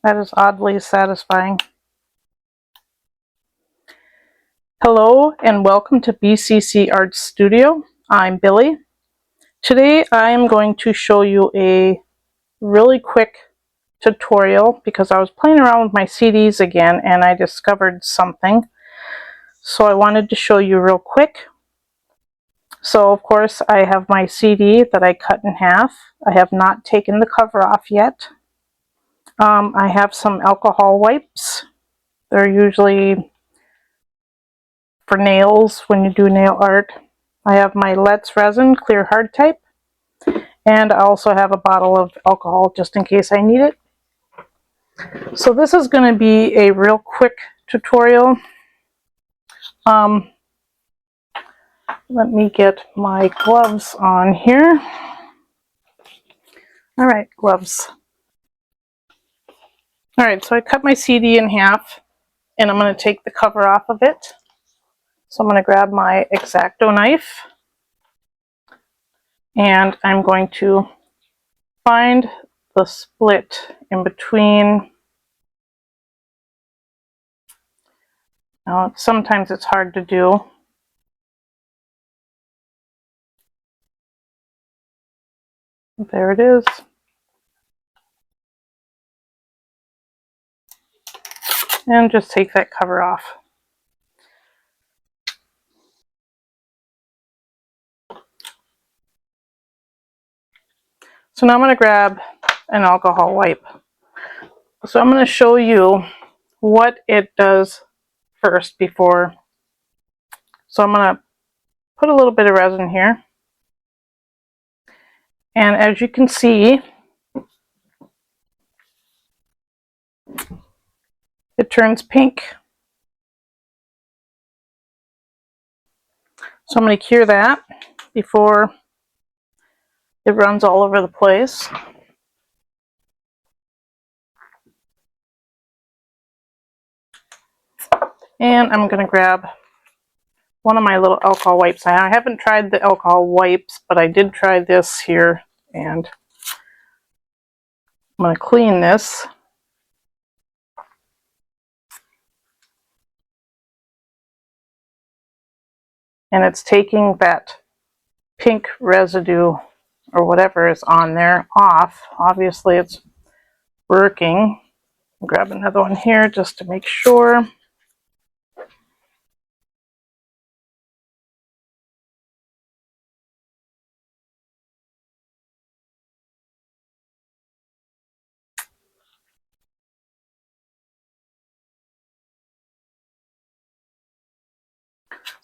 That is oddly satisfying. Hello and welcome to BCC Art Studio. I'm Billy. Today I am going to show you a really quick tutorial because I was playing around with my CDs again and I discovered something. So I wanted to show you real quick. So of course I have my CD that I cut in half. I have not taken the cover off yet. I have some alcohol wipes. They're usually for nails when you do nail art. I have my Resin clear hard type, and I also have a bottle of alcohol just in case I need it. So this is going to be a real quick tutorial. Let me get my gloves on here. All right, gloves. All right, so I cut my CD in half and I'm going to take the cover off of it. So I'm going to grab my X-Acto knife and I'm going to find the split in between. Now, sometimes it's hard to do. There it is. And just take that cover off. So now I'm going to grab an alcohol wipe. So I'm going to show you what it does first before. So I'm going to put a little bit of resin here. And as you can see, it turns pink. So I'm going to cure that before it runs all over the place. And I'm going to grab one of my little alcohol wipes. I haven't tried the alcohol wipes, but I did try this here, and I'm going to clean this. And it's taking that pink residue or whatever is on there off. Obviously it's working. I'll grab another one here just to make sure.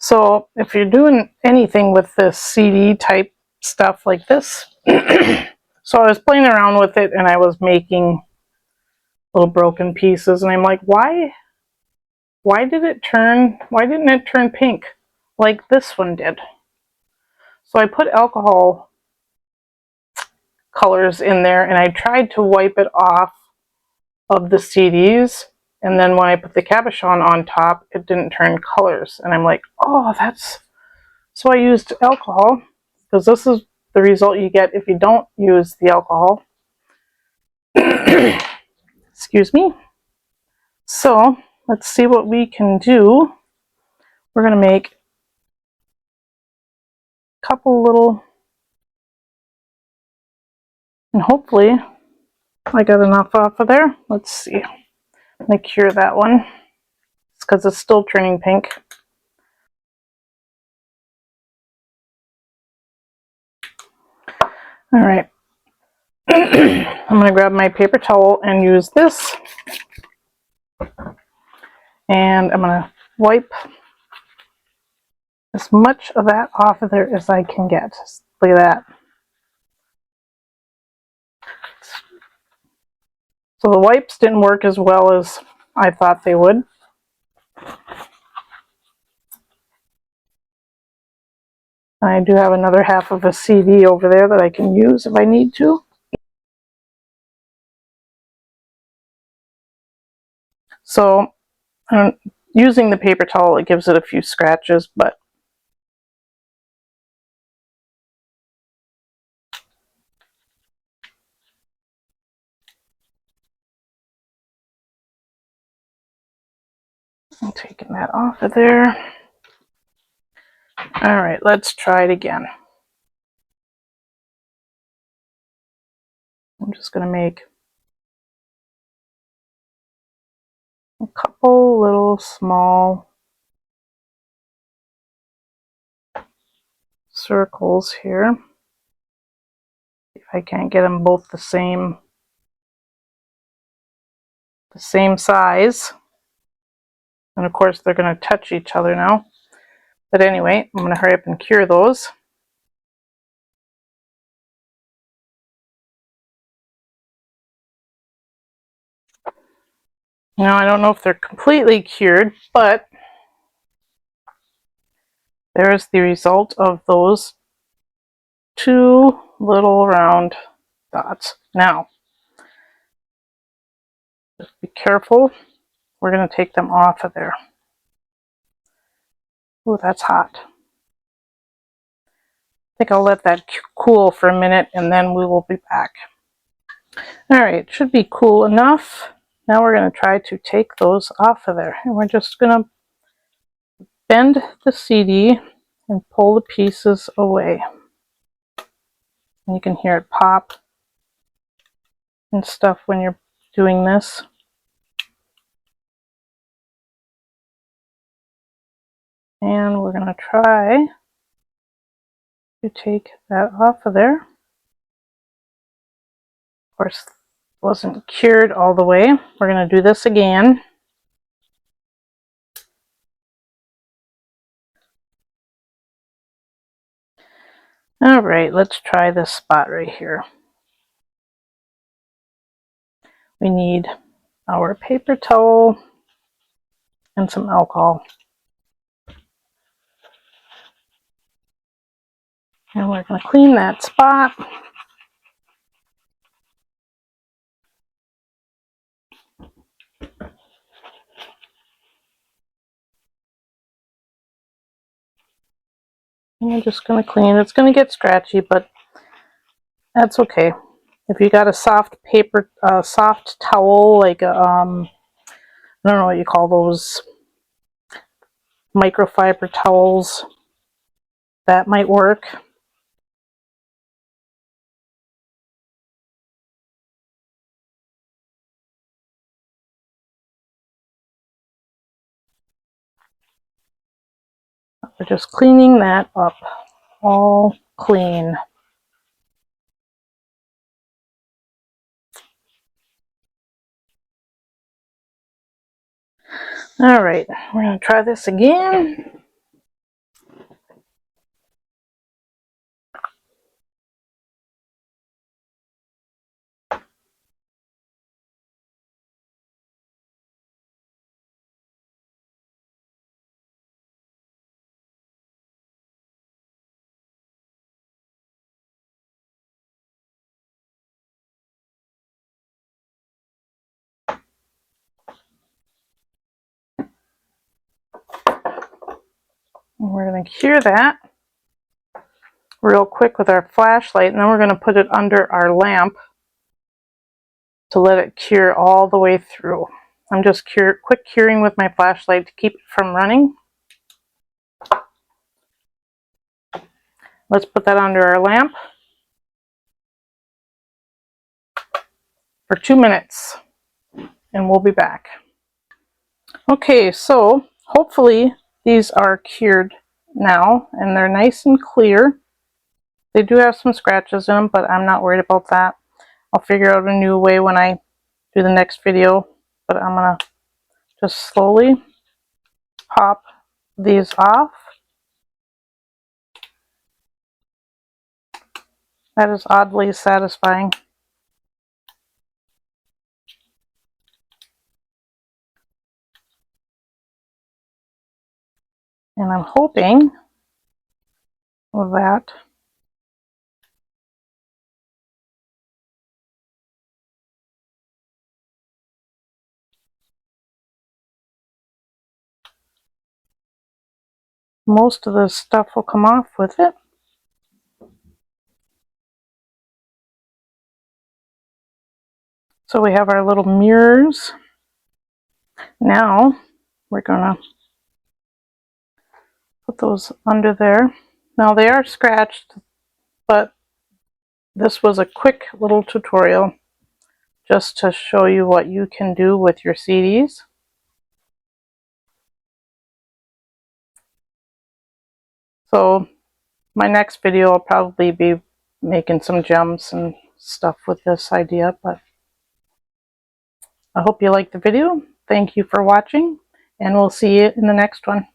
So if you're doing anything with this CD type stuff like this, so I was playing around with it and I was making little broken pieces and I'm like, why didn't it turn pink like this one did? So I put alcohol colors in there and I tried to wipe it off of the CDs, and then when I put the cabochon on top, it didn't turn colors, and I'm like, oh, that's... So I used alcohol, because this is the result you get if you don't use the alcohol. Excuse me. So let's see what we can do. We're going to make a couple little, and hopefully I got enough off of there. Let's see. I'm going to cure that one. It's because it's still turning pink. All right. I'm going to grab my paper towel and use this. And I'm going to wipe as much of that off of there as I can get. Look at that. So the wipes didn't work as well as I thought they would. I do have another half of a CD over there that I can use if I need to. So using the paper towel, it gives it a few scratches, but I'm taking that off of there. All right, let's try it again. I'm just going to make a couple little small circles here. If I can't get them both the same size. And of course they're going to touch each other now. But anyway, I'm going to hurry up and cure those. Now I don't know if they're completely cured, but there's the result of those two little round dots. Now, just be careful. We're going to take them off of there. Oh, that's hot. I think I'll let that cool for a minute and then we will be back. All right, it should be cool enough. Now we're going to try to take those off of there. And we're just going to bend the CD and pull the pieces away. And you can hear it pop and stuff when you're doing this. And we're going to try to take that off of there. Of course, it wasn't cured all the way. We're going to do this again. All right, let's try this spot right here. We need our paper towel and some alcohol. And we're going to clean that spot. And we're just going to clean. It's going to get scratchy, but that's okay. If you got a soft paper, soft towel, like a, I don't know what you call those, microfiber towels, that might work. We're just cleaning that up, all clean. All right, we're going to try this again. And we're going to cure that real quick with our flashlight, and then we're going to put it under our lamp to let it cure all the way through. I'm just quick curing with my flashlight to keep it from running. Let's put that under our lamp for 2 minutes and we'll be back. Okay, so hopefully these are cured now and they're nice and clear. They do have some scratches in them, but I'm not worried about that. I'll figure out a new way when I do the next video, but I'm gonna just slowly pop these off. That is oddly satisfying. And I'm hoping that most of the stuff will come off with it. So we have our little mirrors. Now we're gonna put those under there. Now they are scratched, but this was a quick little tutorial just to show you what you can do with your CDs. So my next video will probably be making some gems and stuff with this idea, but I hope you liked the video. Thank you for watching, and we'll see you in the next one.